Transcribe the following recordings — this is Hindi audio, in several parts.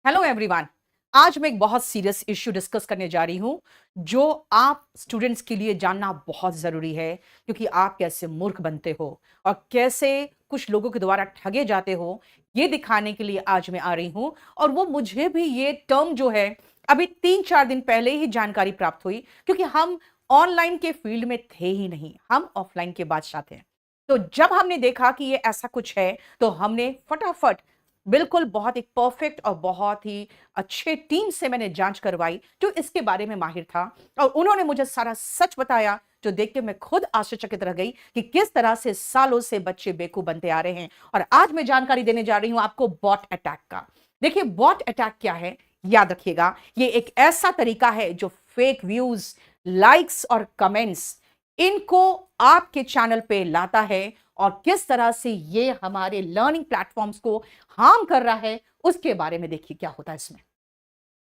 Hello everyone. आज मैं एक बहुत सीरियस इश्यू डिस्कस करने जा रही हूं जो आप स्टूडेंट्स के लिए जानना बहुत ज़रूरी है, क्योंकि आप कैसे मूर्ख बनते हो और कैसे कुछ लोगों के द्वारा ठगे जाते हो, ये दिखाने के लिए आज मैं आ रही हूं। और वो मुझे भी ये टर्म जो है अभी 3-4 दिन पहले ही जानकारी प्राप्त हुई, क्योंकि हम ऑनलाइन के फील्ड में थे ही नहीं, हम ऑफलाइन के बादशाह थे। तो जब हमने देखा कि ये ऐसा कुछ है, तो हमने फटाफट बिल्कुल बहुत एक परफेक्ट और बहुत ही अच्छे टीम से मैंने जांच करवाई जो इसके बारे में माहिर था, और उन्होंने मुझे सारा सच बताया, जो देख के मैं खुद आश्चर्यचकित रह गई कि किस तरह से सालों से बच्चे बेवकूफ बनते आ रहे हैं। और आज मैं जानकारी देने जा रही हूं आपको बॉट अटैक का। देखिए, बॉट अटैक क्या है, याद रखिएगा, ये एक ऐसा तरीका है जो फेक व्यूज, लाइक्स और कमेंट्स इनको आपके चैनल पे लाता है, और किस तरह से ये हमारे लर्निंग प्लेटफॉर्म्स को हार्म कर रहा है उसके बारे में देखिए क्या होता है इसमें।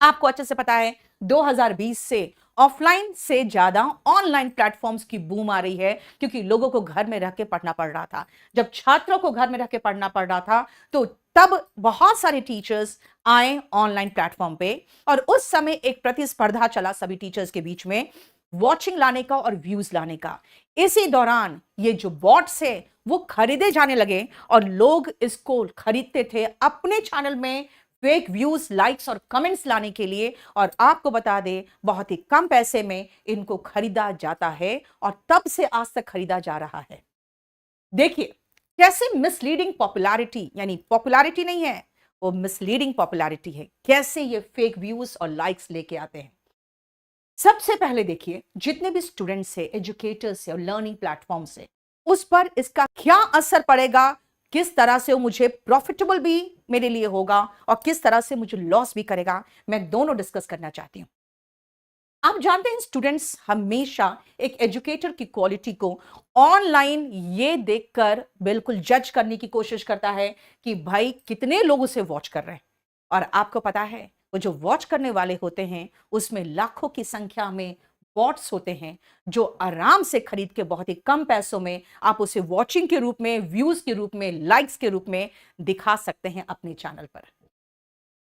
आपको अच्छे से पता है, 2020 से ऑफलाइन से ज्यादा ऑनलाइन प्लेटफॉर्म्स की बूम आ रही है, क्योंकि लोगों को घर में रह के पढ़ना पड़ रहा था। जब छात्रों को घर में रह के पढ़ना पड़ रहा था, तो तब बहुत सारे टीचर्स आए ऑनलाइन प्लेटफॉर्म पे, और उस समय एक प्रतिस्पर्धा चला सभी टीचर्स के बीच में वॉचिंग लाने का और व्यूज लाने का। इसी दौरान ये जो बॉट्स है वो खरीदे जाने लगे, और लोग इसको खरीदते थे अपने चैनल में फेक व्यूज, लाइक्स और कमेंट्स लाने के लिए। और आपको बता दें, बहुत ही कम पैसे में इनको खरीदा जाता है, और तब से आज तक खरीदा जा रहा है। देखिए कैसे मिसलीडिंग पॉपुलैरिटी, यानी पॉपुलैरिटी नहीं है, वो मिसलीडिंग पॉपुलैरिटी है, कैसे ये फेक व्यूज और लाइक्स लेके आते हैं। सबसे पहले देखिए, जितने भी स्टूडेंट्स है, एजुकेटर्स है और लर्निंग प्लेटफॉर्म्स है, उस पर इसका क्या असर पड़ेगा, किस तरह से वो मुझे प्रॉफिटेबल भी मेरे लिए होगा और किस तरह से मुझे लॉस भी करेगा, मैं दोनों डिस्कस करना चाहती हूं। आप जानते हैं, स्टूडेंट्स हमेशा एक एजुकेटर की क्वालिटी को ऑनलाइन ये देखकर बिल्कुल जज करने की कोशिश करता है कि भाई कितने लोग उसे वॉच कर रहे हैं। और आपको पता है, वो जो वॉच करने वाले होते हैं उसमें लाखों की संख्या में बॉट्स होते हैं, जो आराम से खरीद के बहुत ही कम पैसों में आप उसे वॉचिंग के रूप में, व्यूज के रूप में, लाइक्स के रूप में दिखा सकते हैं अपने चैनल पर।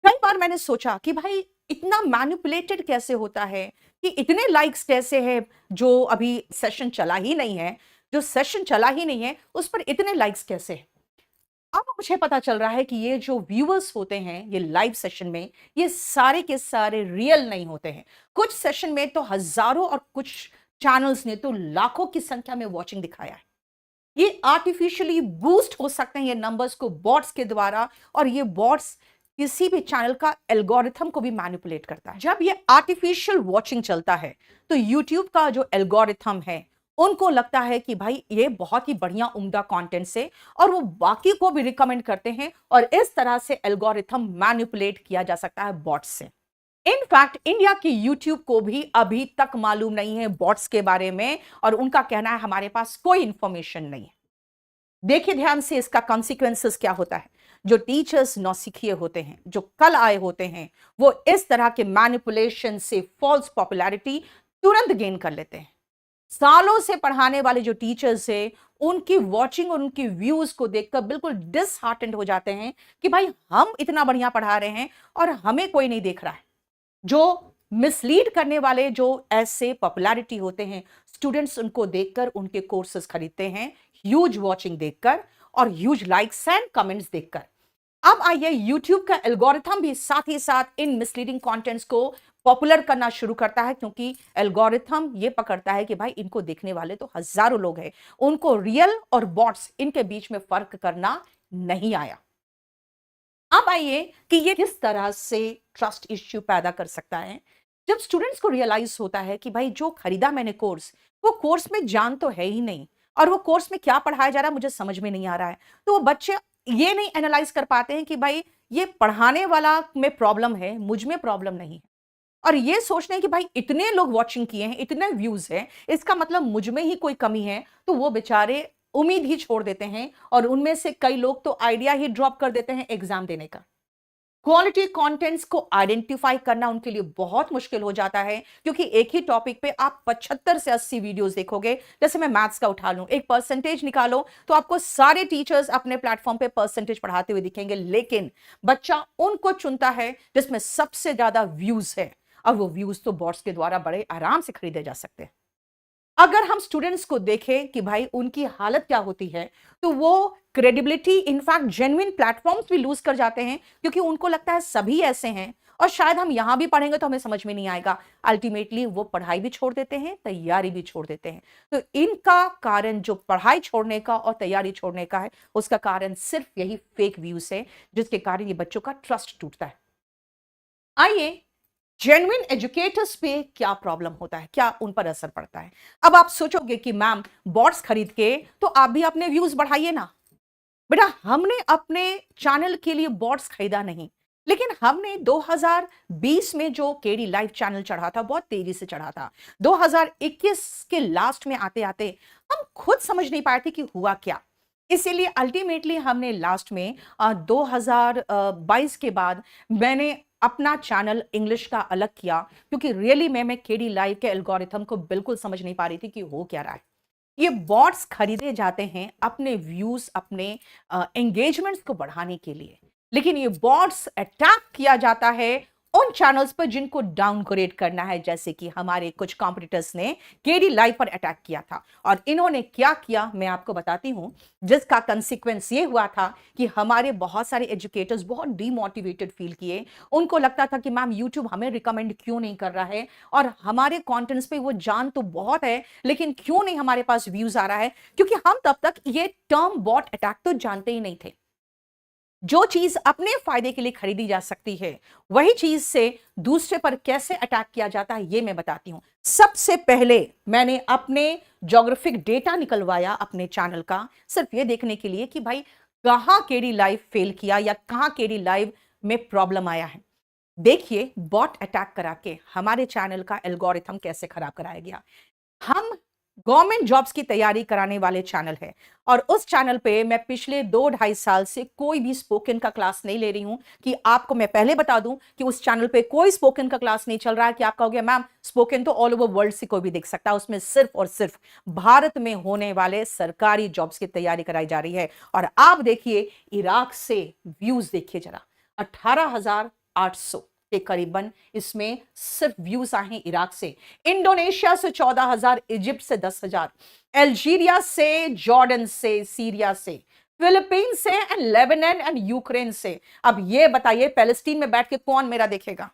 कई बार मैंने सोचा कि भाई इतना मैनिपुलेटेड कैसे होता है, कि इतने लाइक्स कैसे हैं, जो अभी सेशन चला ही नहीं है, जो सेशन चला ही नहीं है उस पर इतने लाइक्स कैसे हैं। अब मुझे पता चल रहा है कि ये जो व्यूअर्स होते हैं ये लाइव सेशन में, ये सारे के सारे रियल नहीं होते हैं। कुछ सेशन में तो हजारों और कुछ चैनल्स ने तो लाखों की संख्या में वॉचिंग दिखाया है। ये आर्टिफिशियली बूस्ट हो सकते हैं ये नंबर्स को बॉट्स के द्वारा, और ये बॉट्स किसी भी चैनल का एल्गोरिथम को भी मैनिपुलेट करता है। जब ये आर्टिफिशियल वॉचिंग चलता है, तो यूट्यूब का जो एल्गोरिथम है उनको लगता है कि भाई ये बहुत ही बढ़िया उम्दा कंटेंट से, और वो बाकी को भी रिकमेंड करते हैं, और इस तरह से एल्गोरिथम मैनिपुलेट किया जा सकता है बॉट्स से। इनफैक्ट इंडिया की यूट्यूब को भी अभी तक मालूम नहीं है बॉट्स के बारे में, और उनका कहना है हमारे पास कोई इंफॉर्मेशन नहीं है। देखिए ध्यान से इसका कॉन्सिक्वेंसेस क्या होता है। जो टीचर्स नौसिखिए होते हैं, जो कल आए होते हैं, वो इस तरह के मैनिपुलेशन से फॉल्स पॉपुलैरिटी तुरंत गेन कर लेते हैं। सालों से पढ़ाने वाले जो टीचर्स हैं, उनकी वॉचिंग और उनकी व्यूज को देखकर बिल्कुल डिसहार्टेंड हो जाते हैं कि भाई हम इतना बढ़िया पढ़ा रहे हैं और हमें कोई नहीं देख रहा है। जो मिसलीड करने वाले जो ऐसे पॉपुलैरिटी होते हैं, स्टूडेंट्स उनको देखकर उनके कोर्सेज खरीदते हैं, ह्यूज वॉचिंग देखकर और ह्यूज लाइक्स एंड कमेंट्स देखकर। अब आइए, यूट्यूब का एल्गोरिथम भी साथ ही साथ इन मिसलीडिंग कंटेंट्स को पॉपुलर करना शुरू करता है, क्योंकि एल्गोरिथम ये पकड़ता है कि भाई इनको देखने वाले तो हजारों लोग हैं, उनको रियल और बॉट्स इनके बीच में फर्क करना नहीं आया। अब आइए कि ये किस तरह से ट्रस्ट इश्यू पैदा कर सकता है। जब स्टूडेंट्स को रियलाइज होता है कि भाई जो खरीदा मैंने कोर्स, वो कोर्स में जान तो है ही नहीं, और वो कोर्स में क्या पढ़ाया जा रहा है मुझे समझ में नहीं आ रहा है, तो वो बच्चे ये नहीं एनालाइज कर पाते हैं कि भाई ये पढ़ाने वाला में प्रॉब्लम है, मुझ में प्रॉब्लम नहीं है। और ये सोचते हैं कि भाई इतने लोग वॉचिंग किए हैं, इतने व्यूज हैं, इसका मतलब मुझ में ही कोई कमी है, तो वो बेचारे उम्मीद ही छोड़ देते हैं, और उनमें से कई लोग तो आइडिया ही ड्रॉप कर देते हैं एग्जाम देने का। क्वालिटी कंटेंट्स को आइडेंटिफाई करना उनके लिए बहुत मुश्किल हो जाता है, क्योंकि एक ही टॉपिक पे आप 75 से 80 वीडियोस देखोगे। जैसे मैं मैथ्स का उठा लूं, एक परसेंटेज निकालो तो आपको सारे टीचर्स अपने प्लेटफॉर्म पे परसेंटेज पढ़ाते हुए दिखेंगे, लेकिन बच्चा उनको चुनता है जिसमें सबसे ज्यादा व्यूज है, और वो व्यूज तो बॉट्स के द्वारा बड़े आराम से खरीदे जा सकते हैं। अगर हम स्टूडेंट्स को देखें कि भाई उनकी हालत क्या होती है, तो वो क्रेडिबिलिटी, इनफैक्ट जेन्युइन प्लेटफॉर्म्स भी लूज कर जाते हैं, क्योंकि उनको लगता है सभी ऐसे हैं और शायद हम यहां भी पढ़ेंगे तो हमें समझ में नहीं आएगा। अल्टीमेटली वो पढ़ाई भी छोड़ देते हैं, तैयारी भी छोड़ देते हैं। तो इनका कारण, जो पढ़ाई छोड़ने का और तैयारी छोड़ने का है, उसका कारण सिर्फ यही फेक व्यूज है, जिसके कारण ये बच्चों का ट्रस्ट टूटता है। आइए, जेन्युइन एजुकेटर्स पे क्या प्रॉब्लम होता है, क्या उन पर असर पड़ता है। अब आप सोचोगे कि मैम बॉट्स खरीद के तो आप भी अपने व्यूज बढ़ाइए ना। बेटा, हमने अपने चैनल के लिए बॉट्स खरीदा नहीं, लेकिन हमने 2020 में जो केडी लाइव चैनल चढ़ा था, बहुत तेजी से चढ़ा था। 2021 के लास्ट में आते आते हम खुद समझ नहीं पाए थे कि हुआ क्या। इसीलिए अल्टीमेटली हमने लास्ट में 2022 के बाद मैंने अपना चैनल इंग्लिश का अलग किया, क्योंकि रियली मैं केडी लाइव के एल्गोरिथम को बिल्कुल समझ नहीं पा रही थी कि हो क्या रहा है। ये बॉट्स खरीदे जाते हैं अपने व्यूज, अपने एंगेजमेंट्स को बढ़ाने के लिए, लेकिन ये बॉट्स अटैक किया जाता है उन चैनल्स पर जिनको डाउनग्रेड करना है, जैसे कि हमारे कुछ कॉम्पिटिटर्स ने केडी लाइव पर अटैक किया था। और इन्होंने क्या किया मैं आपको बताती हूं, जिसका कंसिक्वेंस ये हुआ था कि हमारे बहुत सारे एजुकेटर्स बहुत डीमोटिवेटेड फील किए। उनको लगता था कि मैम यूट्यूब हमें रिकमेंड क्यों नहीं कर रहा है, और हमारे कंटेंट्स पे वो जान तो बहुत है, लेकिन क्यों नहीं हमारे पास व्यूज आ रहा है, क्योंकि हम तब तक ये टर्म बॉट अटैक तो जानते ही नहीं थे। जो चीज अपने फायदे के लिए खरीदी जा सकती है, वही चीज से दूसरे पर कैसे अटैक किया जाता है, ये मैं बताती हूं। सबसे पहले मैंने अपने ज्योग्राफिक डेटा निकलवाया अपने चैनल का, सिर्फ ये देखने के लिए कि भाई कहां केडी लाइव फेल किया या कहां केडी लाइव में प्रॉब्लम आया है। देखिए, बॉट अटैक करा के हमारे चैनल का एल्गोरिथम कैसे खराब कराया गया। हम गवर्नमेंट जॉब्स की तैयारी कराने वाले चैनल है, और उस चैनल पे मैं पिछले 2-2.5 साल से कोई भी स्पोकन का क्लास नहीं ले रही हूं। कि आपको मैं पहले बता दूं कि उस चैनल पे कोई स्पोकन का क्लास नहीं चल रहा है। कि आप कहोगे मैम स्पोकन तो ऑल ओवर वर्ल्ड से कोई भी देख सकता है, उसमें सिर्फ और सिर्फ भारत में होने वाले सरकारी जॉब्स की तैयारी कराई जा रही है। और आप देखिए, इराक से व्यूज देखिए जरा, 18,800 के करीबन इसमें सिर्फ व्यूज आए हैं इराक से। इंडोनेशिया से 14,000, इजिप्ट से 10,000, अल्जीरिया से, जॉर्डन से, सीरिया से, फिलीपीन से एंड लेबनान एंड यूक्रेन से। अब ये बताइए, पैलेस्टीन में बैठ के कौन मेरा देखेगा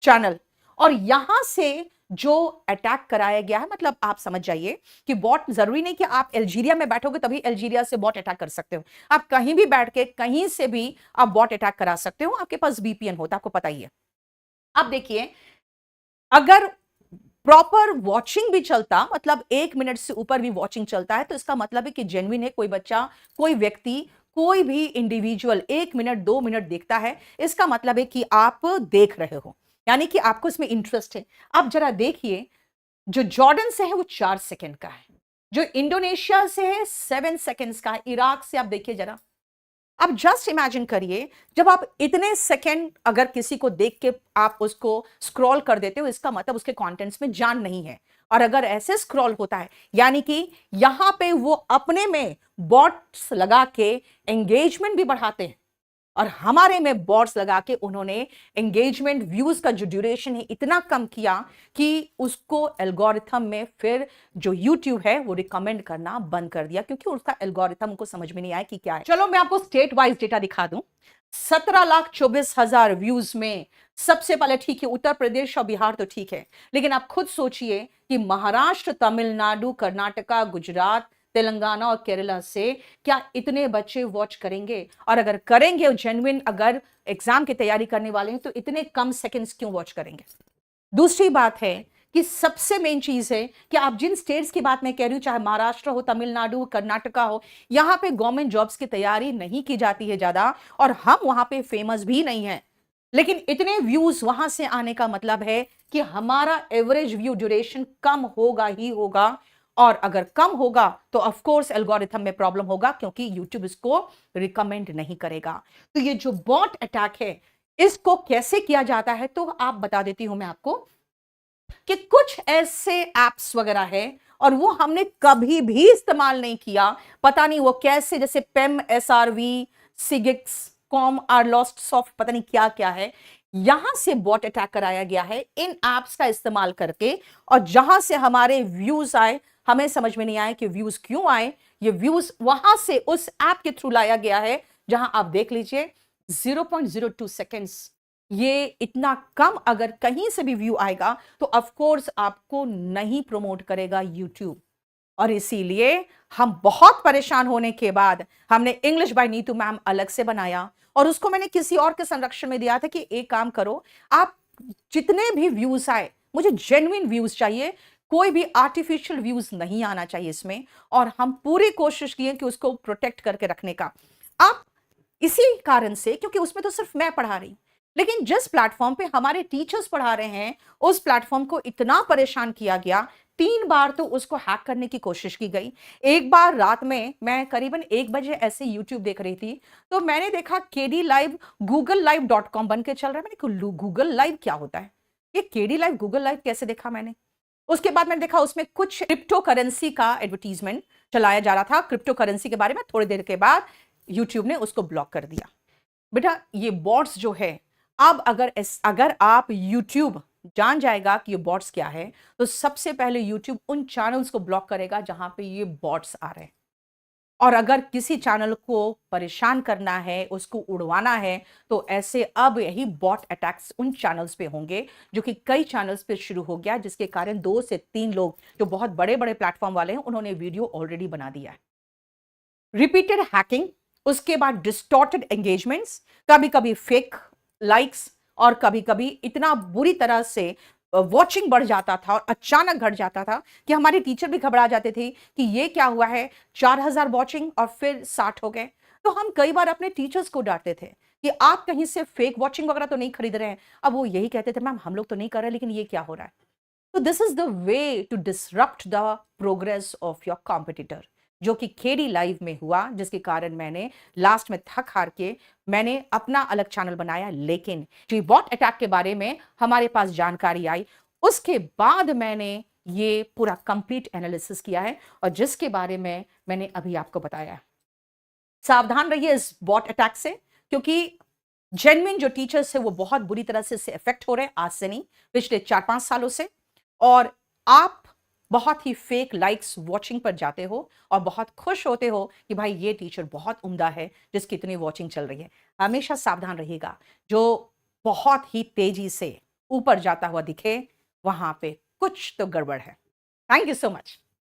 चैनल। और यहां से जो अटैक कराया गया है, मतलब आप समझ जाइए कि बॉट, जरूरी नहीं कि आप अल्जीरिया में बैठोगे तभी अल्जीरिया से बॉट अटैक कर सकते हो। आप कहीं भी बैठ के कहीं से भी आप बॉट अटैक करा सकते हो, आपके पास वीपीएन होता है, आपको पता ही है। अब देखिए, अगर प्रॉपर वॉचिंग भी चलता, मतलब 1 मिनट से ऊपर भी वॉचिंग चलता है, तो इसका मतलब है कि जेन्युइन है। कोई बच्चा, कोई व्यक्ति, कोई भी इंडिविजुअल 1 मिनट 2 मिनट देखता है, इसका मतलब है कि आप देख रहे हो, यानी कि आपको इसमें इंटरेस्ट है। अब जरा देखिए, जो जॉर्डन से है वो 4 सेकंड का है, जो इंडोनेशिया से है 7 सेकंड्स का है, इराक से आप देखिए जरा। अब जस्ट इमेजिन करिए, जब आप इतने सेकंड अगर किसी को देख के आप उसको स्क्रॉल कर देते हो, इसका मतलब उसके कंटेंट्स में जान नहीं है। और अगर ऐसे स्क्रॉल होता है, यानी कि यहां पे वो अपने में बॉट्स लगा के एंगेजमेंट भी बढ़ाते हैं, और हमारे में बॉट्स लगा के उन्होंने एंगेजमेंट, व्यूज का जो ड्यूरेशन है इतना कम किया कि उसको एल्गोरिथम में फिर जो यूट्यूब है वो रिकमेंड करना बंद कर दिया, क्योंकि उसका एल्गोरिथम उनको समझ में नहीं आया कि क्या है। चलो मैं आपको स्टेट वाइज डेटा दिखा दूं। 17,24,000 व्यूज में सबसे पहले, ठीक है, उत्तर प्रदेश और बिहार तो ठीक है, लेकिन आप खुद सोचिए कि महाराष्ट्र, तमिलनाडु, कर्नाटका, गुजरात, तेलंगाना और केरला से क्या इतने बच्चे वॉच करेंगे? और अगर करेंगे, जेन्युइन अगर एग्जाम की तैयारी करने वाले हैं, तो इतने कम सेकंड्स क्यों वॉच करेंगे? दूसरी बात है कि सबसे मेन चीज है कि आप जिन स्टेट्स की बात मैं कह रही हूं, चाहे महाराष्ट्र हो, तमिलनाडु, कर्नाटका हो, यहां पे गवर्नमेंट जॉब्स की तैयारी नहीं की जाती है ज्यादा, और हम वहां पे फेमस भी नहीं है, लेकिन इतने व्यूज वहां से आने का मतलब है कि हमारा एवरेज व्यू ड्यूरेशन कम होगा ही होगा। और अगर कम होगा तो ऑफ कोर्स एल्गोरिथम में प्रॉब्लम होगा, क्योंकि यूट्यूब इसको रिकमेंड नहीं करेगा। तो ये जो बॉट अटैक है, इसको कैसे किया जाता है तो आप बता देती हूं मैं आपको कि कुछ ऐसे एप्स वगैरह है और वो हमने कभी भी इस्तेमाल नहीं किया, पता नहीं वो कैसे, जैसे पेम, एसआरवी, सिगिक्स, कॉम, आर लॉस्ट सॉफ्ट, पता नहीं क्या क्या है, यहां से बॉट अटैक कराया गया है इन एप्स का इस्तेमाल करके। और जहां से हमारे व्यूज आए, हमें समझ में नहीं आया कि व्यूज क्यों आए। ये व्यूज वहां से उस ऐप के थ्रू लाया गया है, जहां आप देख लीजिए 0.02 सेकेंड्स, ये इतना कम अगर कहीं से भी व्यू आएगा तो ऑफ कोर्स आपको नहीं प्रमोट करेगा यूट्यूब। और इसीलिए हम बहुत परेशान होने के बाद हमने इंग्लिश बाय नीतू मैम अलग से बनाया और उसको मैंने किसी और के संरक्षण में दिया था कि एक काम करो, आप जितने भी व्यूज आए मुझे जेन्युइन व्यूज चाहिए, कोई भी आर्टिफिशियल व्यूज नहीं आना चाहिए इसमें। और हम पूरी कोशिश किए कि उसको प्रोटेक्ट करके रखने का। आप इसी कारण से, क्योंकि उसमें तो सिर्फ मैं पढ़ा रही, लेकिन जिस प्लेटफॉर्म पे हमारे टीचर्स पढ़ा रहे हैं उस प्लेटफॉर्म को इतना परेशान किया गया। 3 बार तो उसको हैक करने की कोशिश की गई। एक बार रात में मैं करीबन 1 बजे ऐसे यूट्यूब देख रही थी, तो मैंने देखा KD live Google live .com बन के चल रहा है। मैंने कहा गूगल लाइव क्या होता है, ये केडी लाइव गूगल लाइव कैसे देखा मैंने। उसके बाद मैंने देखा उसमें कुछ क्रिप्टो करेंसी का एडवर्टीजमेंट चलाया जा रहा था, क्रिप्टो करेंसी के बारे में। थोड़ी देर के बाद यूट्यूब ने उसको ब्लॉक कर दिया। बेटा ये बॉट्स जो है, अब अगर आप YouTube जान जाएगा कि ये बॉट्स क्या है, तो सबसे पहले YouTube उन चैनल्स को ब्लॉक करेगा जहां पे ये बॉट्स आ रहे हैं। और अगर किसी चैनल को परेशान करना है, उसको उड़वाना है, तो ऐसे अब यही बॉट अटैक्स उन चैनल्स पे होंगे, जो कि कई चैनल्स पे शुरू हो गया, जिसके कारण 2 से 3 लोग जो बहुत बड़े बड़े प्लेटफॉर्म वाले हैं उन्होंने वीडियो ऑलरेडी बना दिया है। रिपीटेड हैकिंग, उसके बाद डिस्टॉर्टेड एंगेजमेंट्स, कभी कभी फेक लाइक्स, और कभी कभी इतना बुरी तरह से वॉचिंग बढ़ जाता था और अचानक घट जाता था कि हमारे टीचर भी घबरा जाते थे कि ये क्या हुआ है, 4000 वॉचिंग और फिर 60 हो गए। तो हम कई बार अपने टीचर्स को डांटते थे कि आप कहीं से फेक वॉचिंग वगैरह तो नहीं खरीद रहे हैं। अब वो यही कहते थे, मैम हम लोग तो नहीं कर रहे, लेकिन ये क्या हो रहा है। तो this is the way to disrupt the progress of your competitor, जो कि केडी लाइव में हुआ, जिसके कारण मैंने लास्ट में थक हार के मैंने अपना अलग चैनल बनाया। लेकिन जी बॉट अटैक के बारे में हमारे पास जानकारी आई, उसके बाद मैंने ये पूरा कंप्लीट एनालिसिस किया है और जिसके बारे में मैंने अभी आपको बताया है। सावधान रहिए इस बॉट अटैक से, क्योंकि जेन्युइन जो टीचर्स है वो बहुत बुरी तरह से इससे इफेक्ट हो रहे हैं, आज से नहीं, पिछले 4-5 सालों से। और आप बहुत ही फेक लाइक्स वॉचिंग पर जाते हो और बहुत खुश होते हो कि भाई ये टीचर बहुत उम्दा है जिसकी इतनी वॉचिंग चल रही है। हमेशा सावधान रहिएगा, जो बहुत ही तेजी से ऊपर जाता हुआ दिखे वहां पे कुछ तो गड़बड़ है। Thank you so much.